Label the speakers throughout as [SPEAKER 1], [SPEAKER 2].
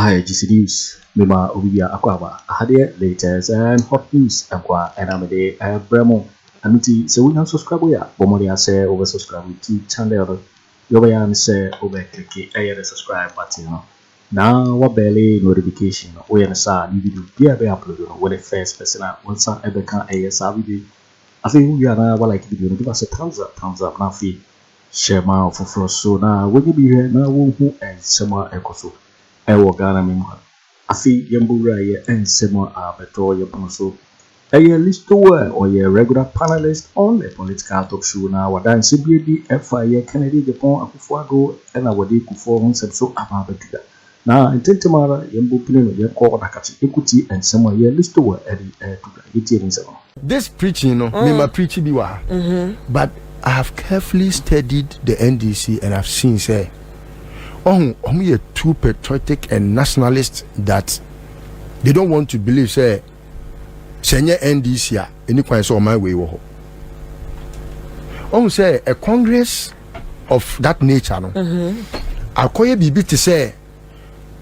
[SPEAKER 1] I GC News, Mima Bawumia Akwaba, Hadia, latest and hot news, and I'm a day, Bremo, and so we don't subscribe. Bomoria say over subscribe to channel. Yobayan say over click a subscribe button. Now, what barely notification, we understand you video be uploaded when the first person once I ever can ASR video. I think we are now like video, give us a thumbs up, now feed. Share my for so now when you be here now who and someone Akoto. I will Ghana memoir. I feel Yambura and Sema Beto Yaponso. A Listowel or a regular panelist on the political talk show now. What I'm simply FIA Kennedy Agyapong Akufo Addo and our day Kufo so Ababetuga. Now, in Tentamara, Yambu Pino, Yako Nakati equity and Sema Listowel to
[SPEAKER 2] this preaching, me my preaching biwa. But I have carefully studied the NDC and I've seen say, we are too patriotic and nationalist that they don't want to believe say Senior NDC any point so my way. Say a congress of that nature, no. I call you be to say,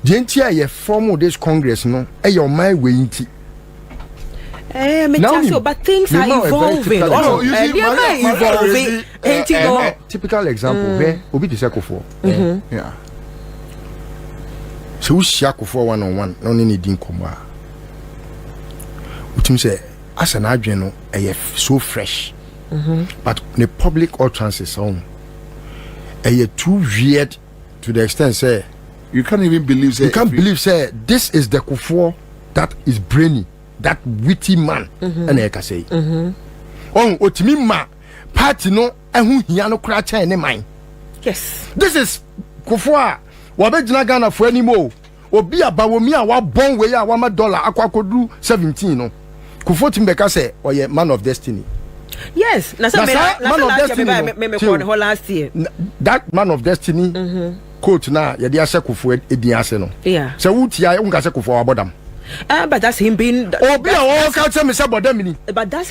[SPEAKER 2] Gentia ye form of this congress, no, your my way.
[SPEAKER 3] But things are evolving.
[SPEAKER 2] Typical example, where Obi the Akufo. Yeah. So we Akufo one-on-one, no need komba. Which say, as an adjournal, so fresh. But the public utterances on, too weird to the extent say
[SPEAKER 4] you can't even believe.
[SPEAKER 2] You can't believe say this is the Akufo that is brainy. That witty man, and I can say, Otimi ma party no, and who he no cracha any mine.
[SPEAKER 3] Yes,
[SPEAKER 2] this is Kufwa. Wabejina Ghana for any more. Obi a Bawumia wa born way a $1 Akwaku do 17 no. Kufo Timbeka say, or ye man of destiny.
[SPEAKER 3] Yes, man of destiny. Last year,
[SPEAKER 2] that man of destiny. Coach na ye dia se Kufo ediase no.
[SPEAKER 3] Yeah.
[SPEAKER 2] So wutia unga se Kufo abodam.
[SPEAKER 3] But that's him being.
[SPEAKER 2] But
[SPEAKER 3] that's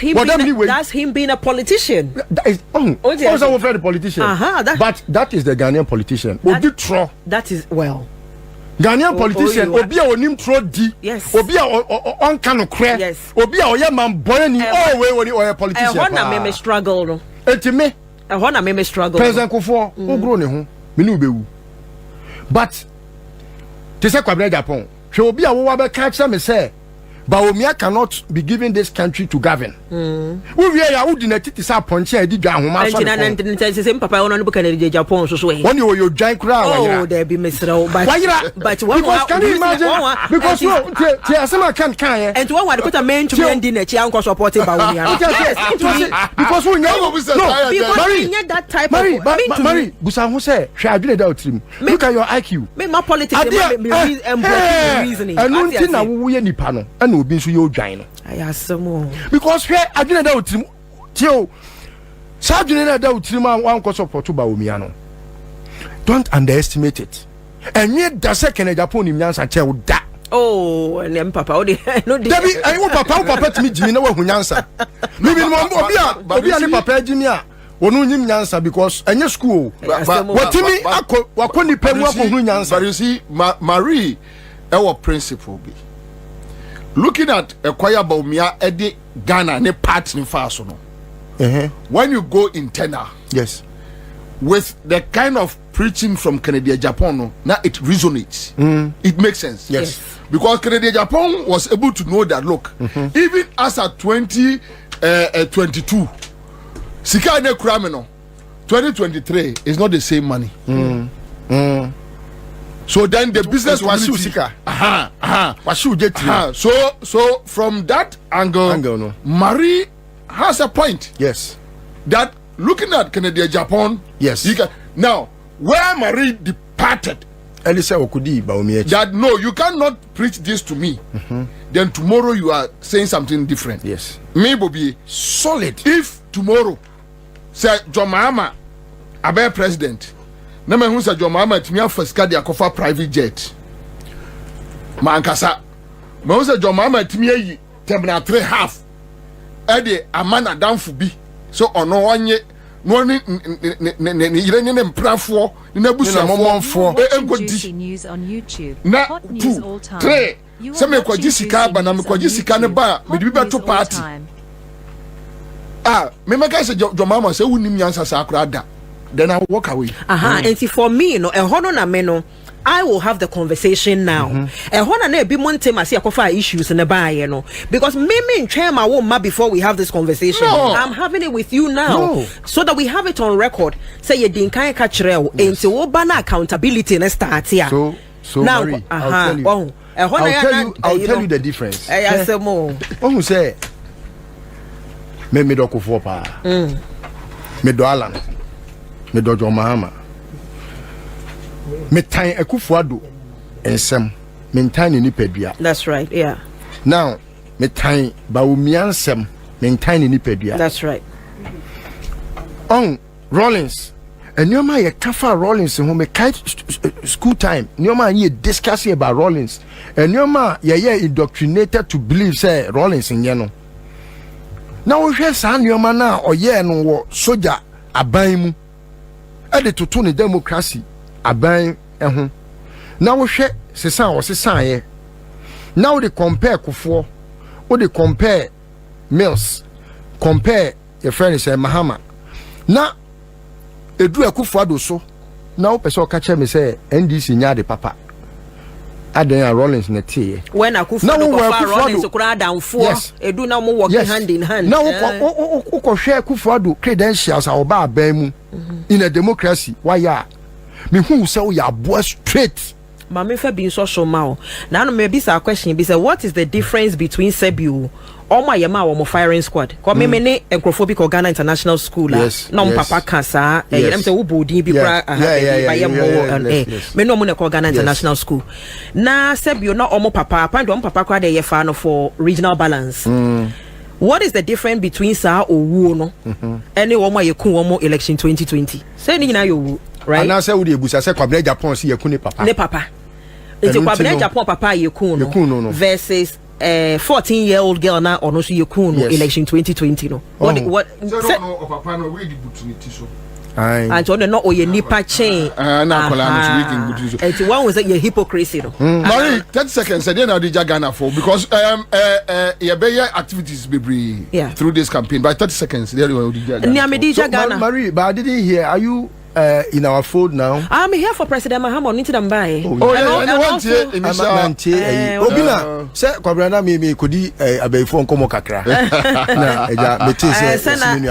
[SPEAKER 3] him being a politician.
[SPEAKER 2] That is also a politician. But that is the Ghanaian politician.
[SPEAKER 3] That is well.
[SPEAKER 2] Ghanaian politician. Obia onim tro di.
[SPEAKER 3] Yes.
[SPEAKER 2] Obia on kano kre.
[SPEAKER 3] Yes.
[SPEAKER 2] Obia oya man boy ni all way when you politician.
[SPEAKER 3] I me struggle no.
[SPEAKER 2] Etime.
[SPEAKER 3] I wanna me struggle.
[SPEAKER 2] President Kufo. Who grow ne ho. Me ni ubewu. But te se Kwabena Agyapong. Shobi a wo catch me say Bawumia cannot be giving this country to govern. We ya wo dinati ti sa ponche edi dwa homa so.
[SPEAKER 3] And papa ono Kennedy Agyapong so so.
[SPEAKER 2] When you join crowd.
[SPEAKER 3] Oh, there be misro but one
[SPEAKER 2] because can you imagine because te asema kan
[SPEAKER 3] and one wa put a main to end in e anko supporting Bawumia.
[SPEAKER 2] Because we know
[SPEAKER 3] because that type of
[SPEAKER 2] Mary busa ho say hwe adwene da otrim. Look at your IQ.
[SPEAKER 3] Me my politics me reasoning.
[SPEAKER 2] And na wo ye nipa no. Obi nso ye odwan no
[SPEAKER 3] ayasemo
[SPEAKER 2] because hwe adwene da otirim tio sa adwene na da otirim an ko support Bawumia no. Don't underestimate it. Enye da se Kennedy Agyapong ni nyansa che wo da.
[SPEAKER 3] Oh, and papa o de no de
[SPEAKER 2] Debi ayi papa timi jimi na wa hu nyansa mi bi mo obi a ni papa jimi a wonu nyim nyansa because enye school watimi wakoni pemu akọ hu nyansa.
[SPEAKER 4] But you see Marie our principle be looking at a choir Bawumia Edi Ghana ne part in faso no. When you go internal,
[SPEAKER 2] yes,
[SPEAKER 4] with the kind of preaching from Kennedy Agyapong no, now it resonates. It makes sense.
[SPEAKER 2] Yes.
[SPEAKER 4] Because Kennedy Agyapong was able to know that look, even as at 2022, Sika ne Krameno 2023 is not the same money. So then the business was so from that angle
[SPEAKER 2] no.
[SPEAKER 4] Marie has a point.
[SPEAKER 2] Yes.
[SPEAKER 4] That looking at Kennedy Agyapong,
[SPEAKER 2] yes.
[SPEAKER 4] Now where Marie departed,
[SPEAKER 2] that
[SPEAKER 4] no, you cannot preach this to me. Then tomorrow you are saying something different.
[SPEAKER 2] Yes.
[SPEAKER 4] Me will be solid. If tomorrow say John Mahama abe president, na me hu say John Mahama timi afaska de akofa private jet. Mankasa. Me hu say John Mahama timi ayi terminal 3 half. E de amana danfo bi. So ono onye no ne yire ne mprafo ne busuafo
[SPEAKER 5] juicy news on YouTube.
[SPEAKER 4] na
[SPEAKER 5] Hot news all
[SPEAKER 4] 2
[SPEAKER 5] time.
[SPEAKER 4] 3
[SPEAKER 5] You
[SPEAKER 4] se
[SPEAKER 5] are
[SPEAKER 4] me
[SPEAKER 5] watching
[SPEAKER 4] kwaji sika
[SPEAKER 5] juicy
[SPEAKER 4] ba na me
[SPEAKER 5] news
[SPEAKER 4] kwaji
[SPEAKER 5] on
[SPEAKER 4] sika ne
[SPEAKER 5] YouTube.
[SPEAKER 4] ba me
[SPEAKER 5] Hot
[SPEAKER 4] bi beto
[SPEAKER 5] news all
[SPEAKER 4] party
[SPEAKER 5] time.
[SPEAKER 4] me mega say jomama say wunim nyansa sa akura da then I walk away.
[SPEAKER 3] And for me, no, na me no. I will have the conversation now. And na be monte ma see akofa issues in the bar, you know. Because me in my woman before we have this conversation.
[SPEAKER 4] No.
[SPEAKER 3] I'm having it with you now.
[SPEAKER 2] No.
[SPEAKER 3] So that we have it on record. Say you didn't kind catch real into obana accountability and start here.
[SPEAKER 2] So
[SPEAKER 3] now,
[SPEAKER 2] Marie, I'll tell you the difference.
[SPEAKER 3] I say more.
[SPEAKER 2] Who say me do Akufo pa. Me do Alan. Me do John Mahama. Me tan Akufo Addo ensem. Me tan ni pedua.
[SPEAKER 3] That's right, yeah.
[SPEAKER 2] Now, me tan Bawumia ensem. Me tan ni pedua.
[SPEAKER 3] That's right.
[SPEAKER 2] On Rollins. And you ma ye kafa Rollins who me kite school time. You ma ye discussing about Rollins. And you ma ye indoctrinated to believe say Rollins in yeno. Now we hear san you ma na or ye no wo soldier aban mu. E de toto ne democracy aban ehun. Now we hear sesan o sesan ye. Now they compare Kufo, or they compare Mills, compare your friend is Mahama. Now Edu Akufo Addo so now person catch me say NDC nya de papa Aden Rollins na tie
[SPEAKER 3] when Akufo Addo Rollins kura downfall Edu na mo working hand in hand
[SPEAKER 2] now ko hwe Akufo Addo credentials a oba aban mu in a democracy why ya me hu say we are boy straight
[SPEAKER 3] mama fa bi so ma now no me be say question be say what is the difference between Sebiu Oma yema wa mo firing squad. Ko me ne enkrofo ko Ghana International School na mo papa kasa em say wo bodi bi kra ba yem me no mo ne ko Ghana International School. Na Sebio na omo papa pando omo papa kwa de ye fa no for regional balance. What is the difference between sa owu no any wo ma ye kun wo mo election 2020? Say ni na yo right?
[SPEAKER 2] Na say wo de ebusa say Kwabena Agyapong si ye kun ne papa.
[SPEAKER 3] Ne papa. Enti Kwabena Agyapong papa ye kun no versus 14-year-old girl now or no so you cool election 2020 no what
[SPEAKER 4] no papa no we opportunity so
[SPEAKER 3] and on no or your nipa chain
[SPEAKER 4] na kola no we
[SPEAKER 3] and one was that your hypocrisy no
[SPEAKER 4] Marie 30 seconds say na dey Ghana for because your be activities be through this campaign by 30 seconds there you
[SPEAKER 3] dey Ghana
[SPEAKER 2] Marie but I didn't hear are you in our fold now.
[SPEAKER 3] I'm here for President Mahamadu into them by.
[SPEAKER 2] Obina say Kwabena me kodi abefo nkomo kakra.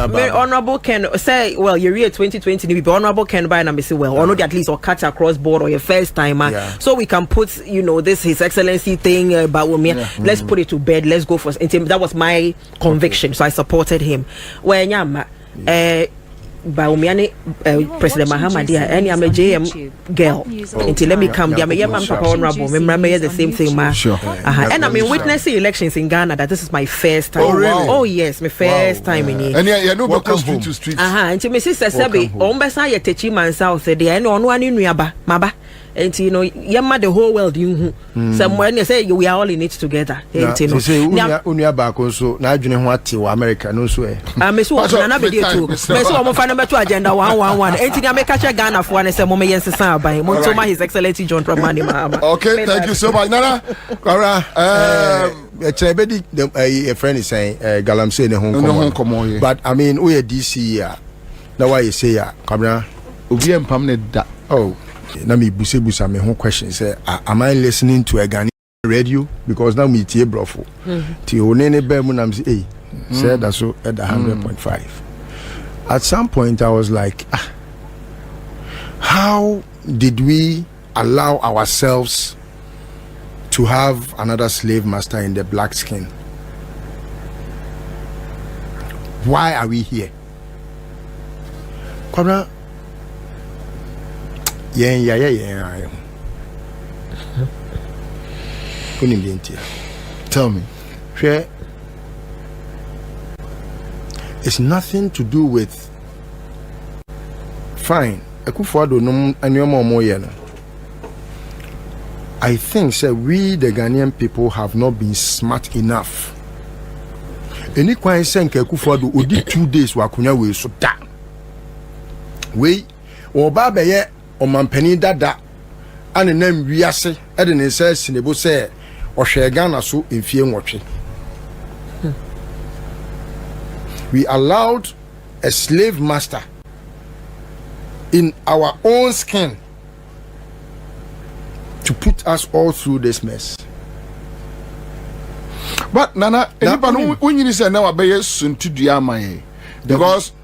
[SPEAKER 3] Na honorable Ken say well your year 2020 ni be honorable Ken by na me say well or no at least or cut across board or your first timer so we can put this His Excellency thing about Bawumia let's put it to bed let's go for that was my conviction so I supported him. Well nyama Bawumia President Mahamadu any am a JM girl until let me come there me papa honorable me the same thing ma and I mean witnessing elections in Ghana that this is my first time. Oh yes my first time in here
[SPEAKER 4] and you know because street to street
[SPEAKER 3] until me sister Sebi ombesa ye techi man south there no no anu nuaba maba and yamma the whole world you somewhere they say we are all in it together and
[SPEAKER 2] say unia back so na adwene ho ate wa America no so
[SPEAKER 3] me so na Bediatuo me so mo fa no beto agenda 111 and I make catch Ghana for and say mo me yensesan aban mo to my His Excellency John Dramani Mahama.
[SPEAKER 4] Okay, thank you so much Nana.
[SPEAKER 2] Kara Chebedi a friend is saying galamsey ne ho komo but I mean we DC ya na why you say ya Kwabena
[SPEAKER 4] obi empam ne da
[SPEAKER 2] na me busa me who question say am I listening to a Ghanaian radio because now me tie brofo ti onene be mu nam say said that so at 100.5 at some point I was like how did we allow ourselves to have another slave master in the black skin? Why are we here? Kwabena yeah.
[SPEAKER 4] Tell me.
[SPEAKER 2] It's nothing to do with fine. Akufo Addo no anyoma omo ye no. I think say we the Ghanaian people have not been smart enough. Any kwan say Akufo Addo odi 2 days wa kunya we so da. we oba beye omampani dada ane nam wiase e de ne nsa sinebo se ohwe Ghana so emfie nwotwe. We allowed a slave master in our own skin to put us all through this mess.
[SPEAKER 4] But Nana, when you say now because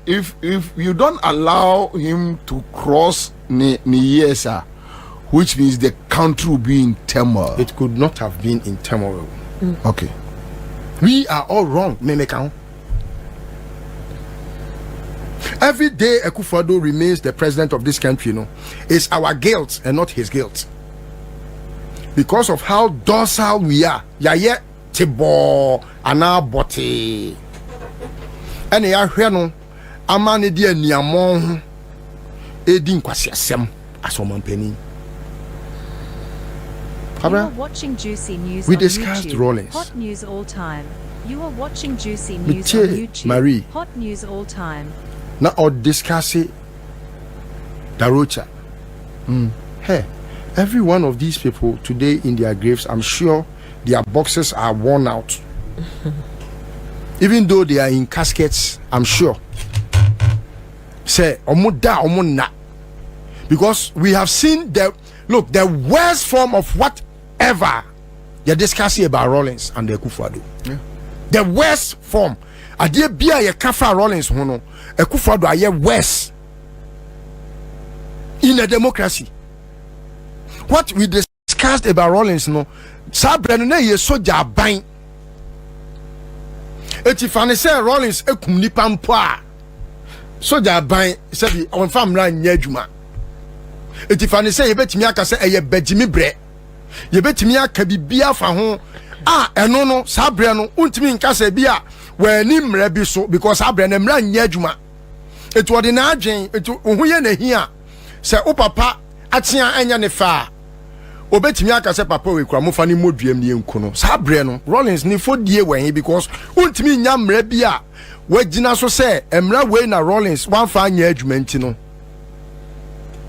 [SPEAKER 4] if you don't allow him to cross Niesa, which means the country will be in turmoil.
[SPEAKER 2] It could not have been in turmoil.
[SPEAKER 4] Okay.
[SPEAKER 2] We are all wrong, Memekao. Every day Akufo Addo remains the president of this country, it's our guilt and not his guilt. Because of how docile we are. Yaye tebo anabote. Ene ya hwe no amane de aniamon edin kwasiasem asomampani.
[SPEAKER 5] You are watching Juicy News
[SPEAKER 2] we
[SPEAKER 5] on
[SPEAKER 2] discussed
[SPEAKER 5] YouTube.
[SPEAKER 2] Rollins.
[SPEAKER 5] Hot news all time. You are watching Juicy News on YouTube.
[SPEAKER 2] Marie.
[SPEAKER 5] Hot news all time.
[SPEAKER 2] Now or discuss it. Darocha. Hey, every one of these people today in their graves, I'm sure their boxes are worn out. Even though they are in caskets, I'm sure. Say omuda omuna. Because we have seen the worst form of whatever you're discussing about Rollins and the Akufo Addo. Yeah. The worst form. Adie bia ye kafa Rollins hono. Akufo Addo aye worse. In a democracy. What we discussed about Rollins sabre no na ye soja ban. Eti fane say Rollins ekum nipa mpo a. Soja ban say bi on famra nya adwuma. Eti fane say yebetimi aka say eye bagimi bre. Yebetimi aka bibia fa ho a eno no sabre no untimi nka say bia wani mra bi so because sabre na mra nya adwuma. Eti wode na adwen eti ohuye na hia say o papa atia anya ne fa. Obetimi aka say papa we kura mo fa ni moduam ni enku no sabre no Rollins ni fodie wen because untimi nya mra bi a wagina so say emra we na Rollins wan fa anya adwuma nti no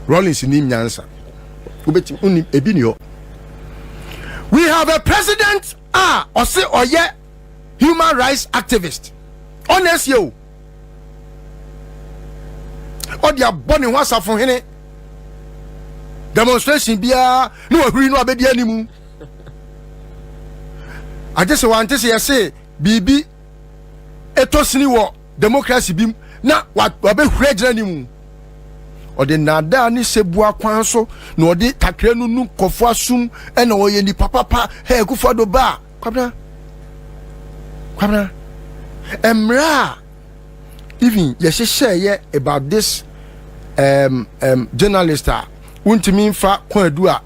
[SPEAKER 2] Rollins ni nyansa obetimi uni ebi ni o. We have a president or say oye human rights activist honest you or dia boni ho asafo hene demonstration bia no ahuri no abedi animu. I just want to say bibi etosini wo democracy bim na wa be hura gina animu or the nada ni sebua kwan so no de takra nu kofo asum e na oye ni papa he Akufo Addo ba kwabna emra even yes share about this journalist untimi mfa kwadu a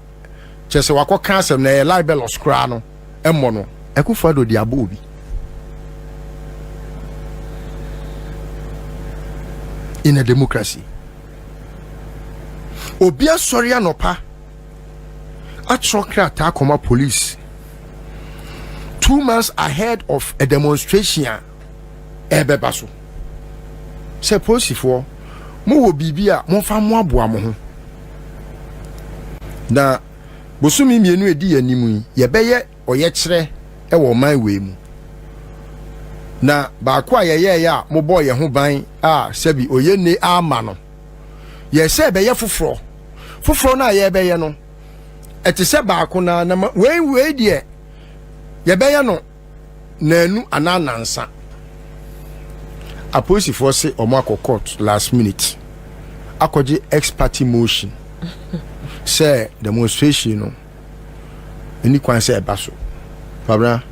[SPEAKER 2] chese wako cancel na e libelous kra no emmo no Akufo Addo di abo obi in a democracy. Obia sorry anopa atrokra ta koma police 2 months ahead of a demonstration ebebaso se posifo mo wo bibia mo fa mo aboa mo ho na bosumi mienu edi animu ye beye oye kire e wo man we mu na ba kwa ye ya mo boy ye ho ban sebi oye ne ama no ye se beye foforo na ye beye no eti se ba ko na we die ye beye no nanu ananansa aposifo se omo akokot last minute akoje ex party motion say demonstration no any kwan say baso pabra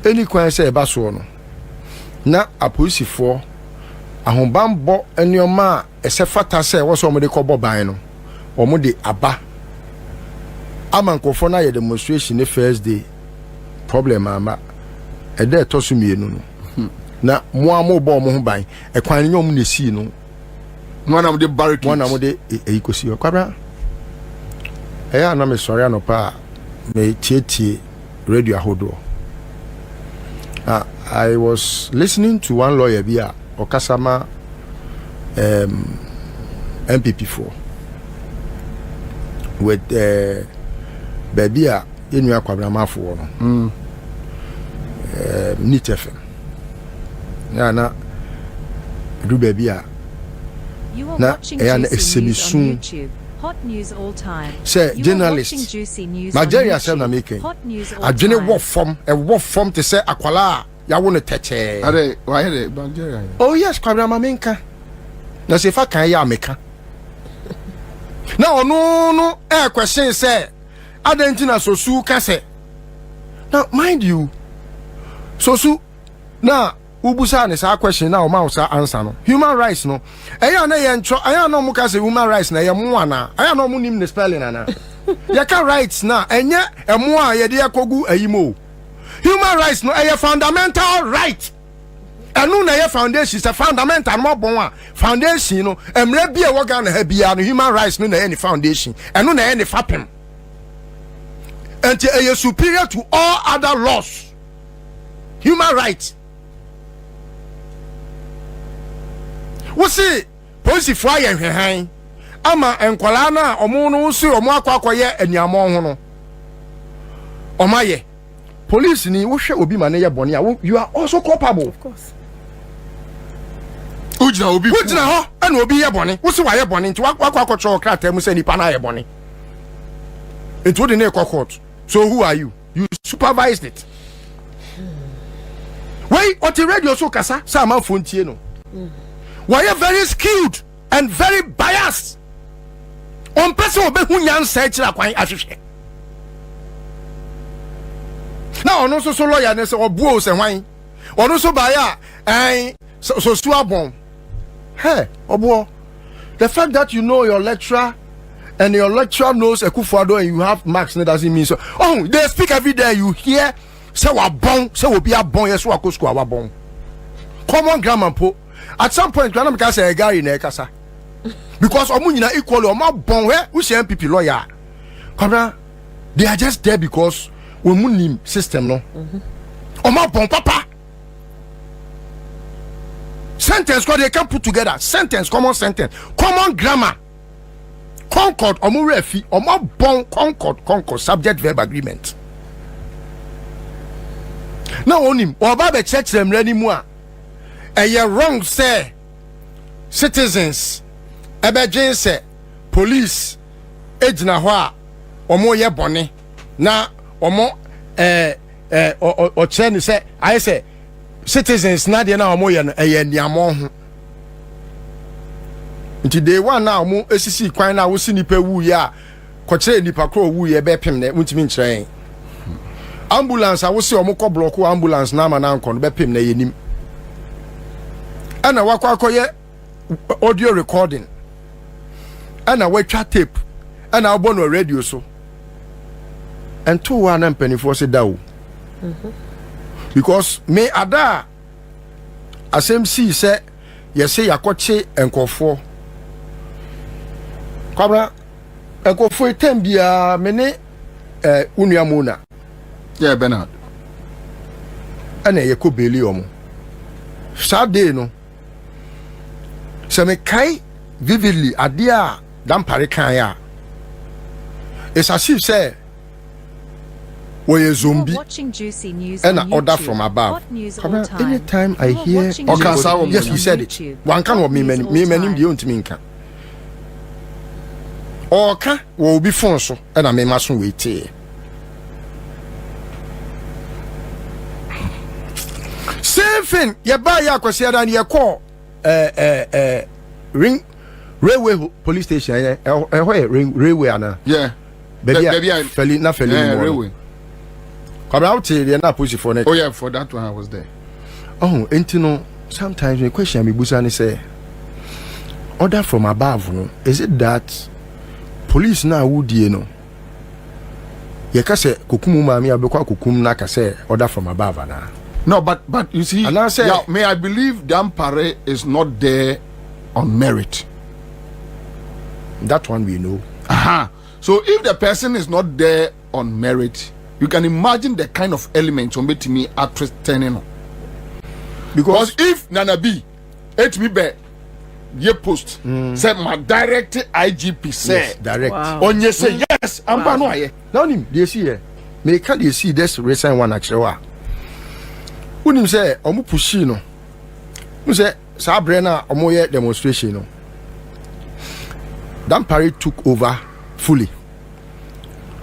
[SPEAKER 2] any kwan say baso no na aposifo ahobambo enioma esefata say wo so mo de kobo ban no omo de aba amankofo na ye demonstration the first day problem ama e de toso mienu no na mo amobo mo ho ban e kwan nyom na si no
[SPEAKER 4] one of the barricades
[SPEAKER 2] one of the eyikosi kwabra eya na me sori anopa me tietie radio ahodo. I was listening to one lawyer bia okasama NPP for with baby a enu Kwabena for no Net FM na do baby a
[SPEAKER 5] You are
[SPEAKER 2] na
[SPEAKER 5] watching
[SPEAKER 2] na
[SPEAKER 5] Juicy News on
[SPEAKER 2] soon
[SPEAKER 5] YouTube. Hot news all time.
[SPEAKER 2] say
[SPEAKER 5] You
[SPEAKER 2] journalist
[SPEAKER 5] are watching Juicy News on
[SPEAKER 2] Nigeria
[SPEAKER 5] YouTube.
[SPEAKER 2] say na making
[SPEAKER 5] Hot news all
[SPEAKER 2] adwene
[SPEAKER 5] time.
[SPEAKER 2] wo form to say akwala ya wo no teche
[SPEAKER 4] Are why the Nigeria?
[SPEAKER 2] oh yes Kwabena menka na se fa kan ya meka na ono no question say adentina sosu ka say now mind you sosu na ubusa ne sa question na o ma usa answer no human rights no eya na ye ntro eya na mu ka say human rights na ye mu ana eya na mu nim ne spelling ana ye ka rights na enye emu a ye de yakogu ayimo human rights no eye fundamental right enu na ye foundation is a fundamental mo bon a foundation no emre bia wo ga na ha bia no human rights no na ye ni foundation enu na ye ni fapem and eye superior to all other laws human rights. We see police fire hwehan ama enkwala na omo no si omo akwakoye aniamon ho no omaye police ni wo hwe obi ma ne ye bone a you are also culpable
[SPEAKER 3] Of course.
[SPEAKER 4] Ujina obi.
[SPEAKER 2] Ujina ho ana obi ye bone wo si wa ye bone nti wakwakocho krata mu se nipa na ye bone it would in a court. So who are you? You supervised it. Why on the radio so kasa sa man phone tie no. Why you very skilled and very biased. On person obe hu nyan sa kira kwan ahwehwe. Na ono so lawyer ne se obuo se hwan. Ono so ba ya so suabon. Hey, obuo. The fact that you know your lecturer and your lecturer knows Akufo Addo and you have marks doesn't mean so. Oh, they speak every day. You hear say wa bon, say we be a bon. Yes, we go school wa bon. Common grammar po. At some point, grammar can say a guy in a kasa because omu nyina equally omo bon where we say NPP lawyer. Kwabena, they are just there because we munim system no. Omo bon papa. Sentence what they can put together. Sentence, common sentence, common grammar. Concord omo refi omo bon concord subject verb agreement. Now onim oba be church them ready mu a eye wrong say citizens ebedwen say police ejina ho a omo ye bone na omo otchere ni say I say citizens na de na omo ye no eye niamo ho nti day one na omo esisi kwan na wo si nipa wu ya kwakire nipa kro wu ye be pem na muntimi nkyerɛn ambulance a wo si omo kɔ block ambulance na ma na nkɔ no be pem na yenim ana wakwakoye audio recording ana watwa tape ana obo no radio so and two one and penny for say dawo because me ada asem si say yese yakoche enkofo Kwabena enkofo etembia me ne unuamona
[SPEAKER 4] Yeah, Bernard.
[SPEAKER 2] ana yeko beli omo Saturday no se me kai vividly adia dampare kan ya it's as if say we a zombie
[SPEAKER 5] Watching Juicy News
[SPEAKER 2] and
[SPEAKER 5] on
[SPEAKER 2] an order
[SPEAKER 5] YouTube.
[SPEAKER 2] from above.
[SPEAKER 5] Hot news all
[SPEAKER 2] Kwabena,
[SPEAKER 5] time.
[SPEAKER 2] anytime I
[SPEAKER 5] You are
[SPEAKER 2] hear
[SPEAKER 5] watching
[SPEAKER 4] Okay,
[SPEAKER 5] Juicy
[SPEAKER 4] so
[SPEAKER 5] News
[SPEAKER 2] yes, he
[SPEAKER 5] on
[SPEAKER 2] said it.
[SPEAKER 5] YouTube.
[SPEAKER 2] One can
[SPEAKER 5] Hot
[SPEAKER 2] of me
[SPEAKER 5] news
[SPEAKER 2] many
[SPEAKER 5] all
[SPEAKER 2] me many
[SPEAKER 5] time.
[SPEAKER 2] the untiminka. Or can will be phone so and I may must wait here. Same thing, you buy ya kwasi and you call ring railway police station where ring railway ana.
[SPEAKER 4] Yeah.
[SPEAKER 2] Baby feli na feli
[SPEAKER 4] Yeah,
[SPEAKER 2] mo.
[SPEAKER 4] railway.
[SPEAKER 2] Come out here na push for next.
[SPEAKER 4] Oh yeah, for that one I was there.
[SPEAKER 2] Oh, entino sometimes the question me busa ni say order from above no is it that police na wudie no ye ka say kokum maami abekwa kokum na ka say order from above na
[SPEAKER 4] No, but you see,
[SPEAKER 2] And I say-
[SPEAKER 4] yeah, may I believe Dampare is not there on merit.
[SPEAKER 2] that one we know.
[SPEAKER 4] Aha. So if the person is not there on merit, you can imagine the kind of elements on me at turning on. Because if Nana B, it me be ye post say my direct IGP say
[SPEAKER 2] yes, direct
[SPEAKER 4] on you say yes amba no aye
[SPEAKER 2] now nim dey see here me can dey see this recent one actually wa unim say omo pushi no you say sabre na omo ye demonstration no Dampare took over fully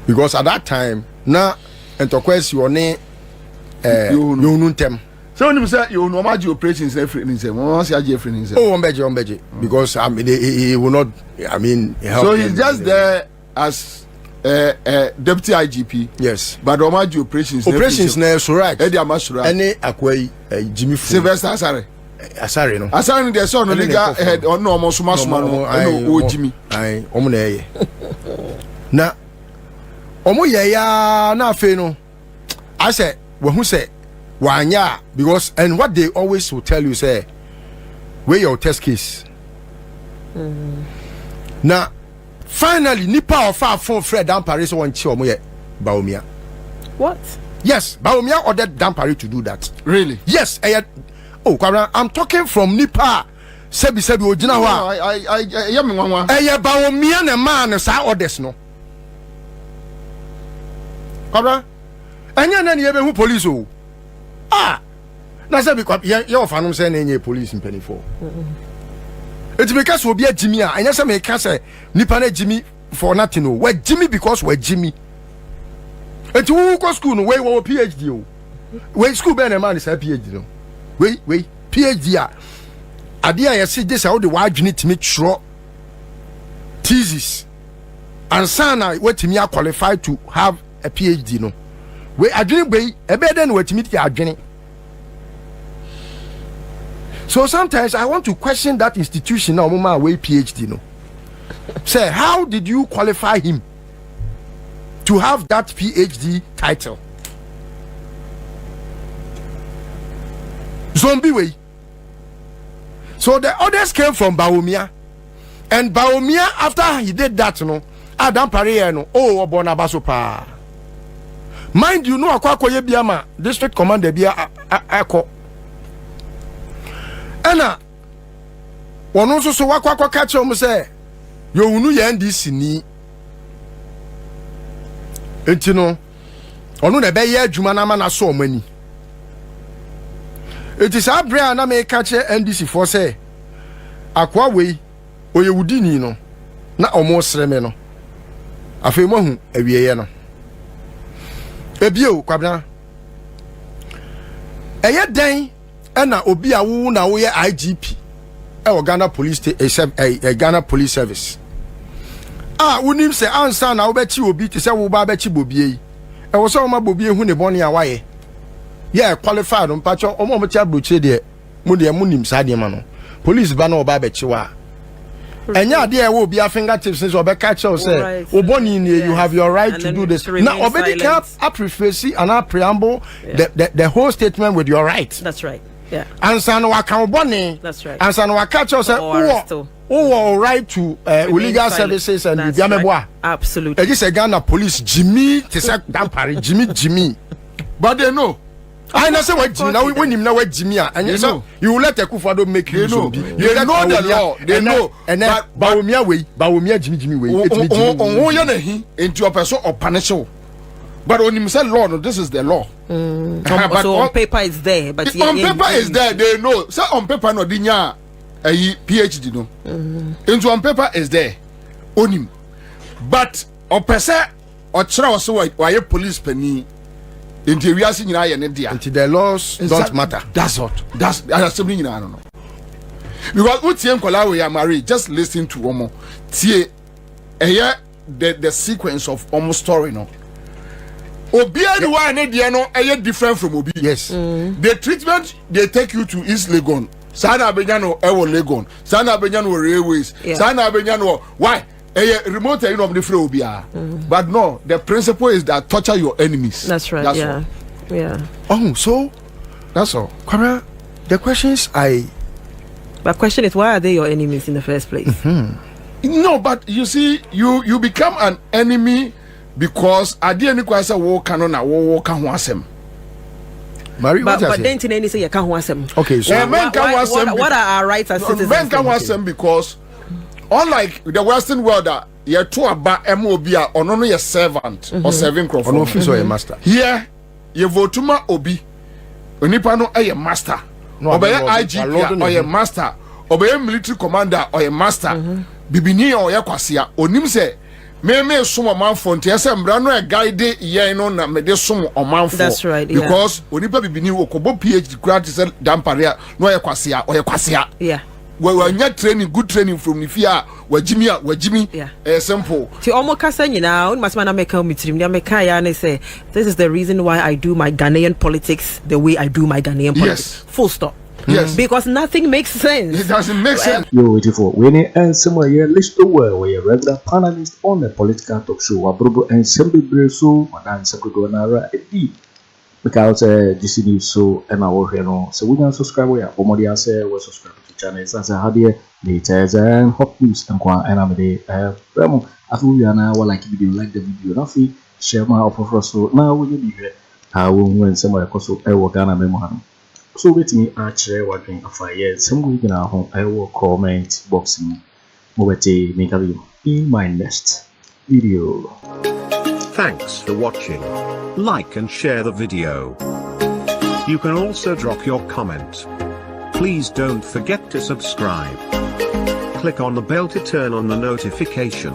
[SPEAKER 2] because at that time na entokwesi one yonuntem.
[SPEAKER 4] So when you say you know my operations every insane, once you have insane.
[SPEAKER 2] Oh, on beje, because I mean he will not. I mean,
[SPEAKER 4] so he's just there as deputy IGP.
[SPEAKER 2] Yes,
[SPEAKER 4] but on my operations.
[SPEAKER 2] Operations na so right.
[SPEAKER 4] Eddie Amasura.
[SPEAKER 2] Any akwai Jimmy
[SPEAKER 4] Sylvester Asare.
[SPEAKER 2] Asare no.
[SPEAKER 4] Asare the son of legal head or no almost no Jimmy.
[SPEAKER 2] Aye, omo na ye. Na omo ye ya na afi no. I say, when who say wanya because and what they always will tell you say where your test case now finally nipa of our phone Fred Dampare so one chi omo ye Bawumia.
[SPEAKER 3] What?
[SPEAKER 2] Yes, Bawumia ordered Dampare to do that.
[SPEAKER 4] Really?
[SPEAKER 2] Yes, oh Kwabena, I'm talking from nipa sebi ojina ho
[SPEAKER 4] I yam nwanwa
[SPEAKER 2] Bawumia na man sa orders no Kwabena anya na ye be hu police o na say because ye of anum say na nye police in penny for it because obi a Jimmy anya say me ka say nipa na Jimmy for nothing no we Jimmy because we Jimmy it who go school no we PhD o we school be na man say PhD no we PhD ade a say this how the wadwene timi tro thesis and sana wetimi qualified to have a PhD no we adwene be ebe den wetimi ti adwene. So sometimes I want to question that institution now mama way PhD no. Say how did you qualify him to have that PhD title? Zombie way. So the others came from Bawumia, and Bawumia after he did that no Adam Pare no obona baso pa. Mind you know akwa biama district commander bia akọ. Ana wono so wakwa catch him say yo hunu ya NDC ni enti no ono na be ye adwuma na ma na so omani enti sa bra na me catch NDC for say akwa we oyewudini no na omo sreme no afei mo hu awieye no ebio Kwabena eye den na obi a wo na wo ye IGP e Ghana police Ghana police service wonim se ansa na wo be chi obi te se wo ba be chi bobie e wo so ma bobie hu ne bone a waye ye qualified on pacho omo mo chi abroche de mo de mo nim sa de ma no police ba na oba be chi wa enya ade e wo obi a fingertips so be catch you say wo bone ni you have your right to do this now obedi can preface and preamble the whole statement with your right.
[SPEAKER 3] That's right. Yeah.
[SPEAKER 2] Ansa no waka bone.
[SPEAKER 3] That's right.
[SPEAKER 2] Ansa no waka cho say who right to legal services and biameboa.
[SPEAKER 3] Absolutely.
[SPEAKER 2] E say Ghana police Jimmy te say Dampare Jimmy.
[SPEAKER 4] But they know.
[SPEAKER 2] I know say what Jimmy now when him now what Jimmy and you know you will let Akufo Addo make you
[SPEAKER 4] know.
[SPEAKER 2] They
[SPEAKER 4] know the law. They know.
[SPEAKER 2] And then Bawumia Jimmy way.
[SPEAKER 4] Oh ya na hi into your person or punish you. But when you say law, no, this is the law.
[SPEAKER 3] But so on paper it's there, but
[SPEAKER 4] on paper is there. They know. So on paper no dinya a PhD no. Into on paper is there. Onim. But on person otchere also why police penny. Into we are seeing
[SPEAKER 2] until the laws don't matter.
[SPEAKER 4] That's what. That's something I don't know. Because UTM Kola we are married. Just listen to Omo. Tie the sequence of Omo story no. Obi anyone no different from Obi.
[SPEAKER 2] Yes.
[SPEAKER 4] The treatment they take you to East Legon. Sana Benyano Ewo Legon. Sana Benyano railways. Sana Benyano why? Remote of the flow but no, the principle is that torture your enemies.
[SPEAKER 3] That's right. That's all. Yeah.
[SPEAKER 2] Oh, so that's all. Kwabena, the questions
[SPEAKER 3] But question is, why are they your enemies in the first place?
[SPEAKER 4] No, but you see, you become an enemy because I didn't quite say war canon or war can wasem.
[SPEAKER 2] Mary,
[SPEAKER 3] but then to any say you can't want them.
[SPEAKER 2] Okay, so
[SPEAKER 3] what are our rights as citizens?
[SPEAKER 4] Men can want them because unlike the Western world, you're to about MOB or no your servant or serving crop
[SPEAKER 2] or office or a master.
[SPEAKER 4] Here, you vote to my obi. Onipa no a master. Obey IGP or a master. Obey military commander or a master. Bibini or ya kwasia. Onim se me sumo manfo nti ese mbra no e guide ye no na me de sumo o manfo.
[SPEAKER 3] That's right, yeah.
[SPEAKER 4] Because onipa bibini okobo PhD grad se damparea no ye kwasia o ye kwasia.
[SPEAKER 3] Yeah.
[SPEAKER 4] We nya training, good training from Nifia, wajimi,
[SPEAKER 3] yeah.
[SPEAKER 4] Simple.
[SPEAKER 3] To almost kasa nyina, on must man make a mitrim, ya meka ya ne say, this is the reason why I do my Ghanaian politics the way I do my Ghanaian politics.
[SPEAKER 4] Yes.
[SPEAKER 3] Full stop.
[SPEAKER 4] Yes.
[SPEAKER 3] Because nothing makes sense.
[SPEAKER 4] It doesn't make sense.
[SPEAKER 1] Yo, waiting for winning and somewhere here, Listowel, where a regular panelist on the political talk show, Wabrobo and Sammy Breso, Madame Secrét, Edi. Because this is so, and I will hear no. So we can subscribe. We are Boakye say we subscribe to the channel. As I had here, latest and hot news and Kwaku Annan. Bremo, after we are now, like the video, nothing. Share my offer so now we will be here. I will win somewhere because I will Ghana memo. So with me, otchere working a fire. Some week now home. I will comment boxing. Mobete make a video in my next video.
[SPEAKER 6] Thanks for watching. Like and share the video. You can also drop your comment. Please don't forget to subscribe. Click on the bell to turn on the notification.